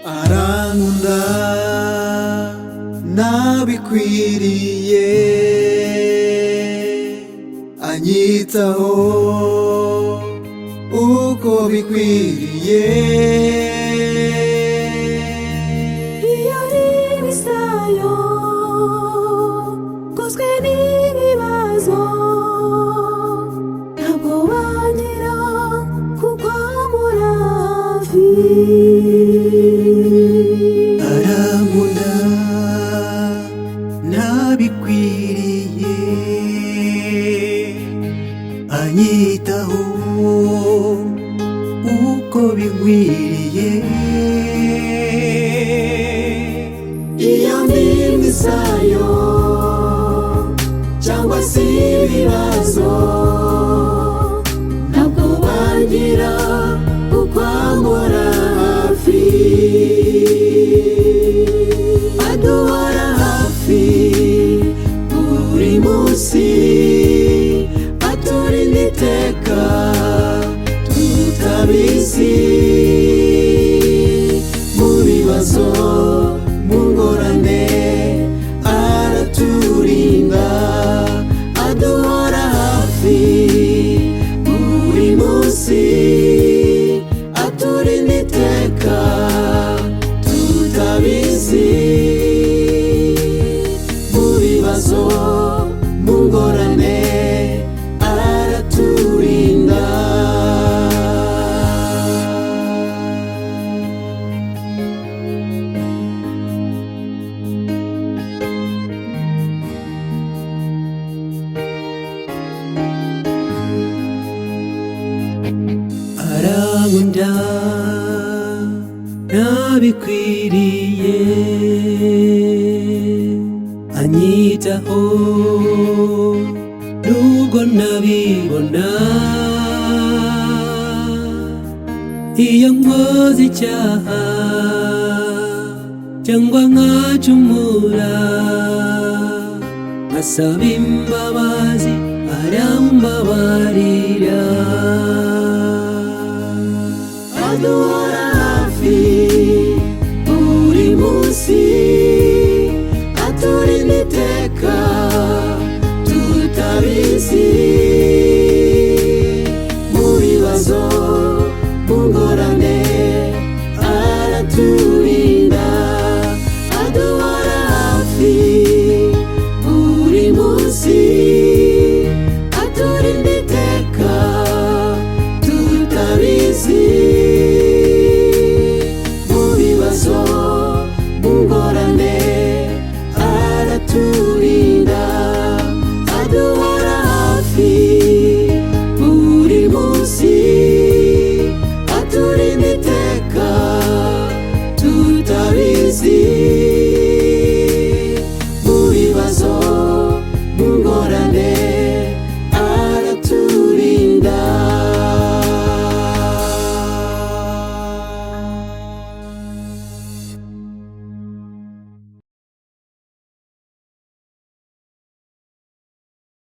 Arankunda nabikwiriye, anyitaho uko bikwiriye. Iyo ari ibisayo kozwe n'ibibazo, ntabwo wanyira kuko muri hafi. Arankunda nabikwiriye, anyitaho uko bikwiriye. Iyo ndi imisayo cyangwa se ibibazo, ntabwo wanyira kuko muri hafi. Aduhora hafi buri munsi, aturinda iteka tutabizi. Mu bibazo, mu ngorane araturinda. Aduhora hafi buri munsi, aturinda iteka tutabizi. Mu bibazo, mu ngorane araturinda. Arankunda nabikwiriye, anyitaho nubwo nabibona. Iyo nkoze icyaha cyangwa nkacumura, nkasaba imbabazi arambabarira. Aduhora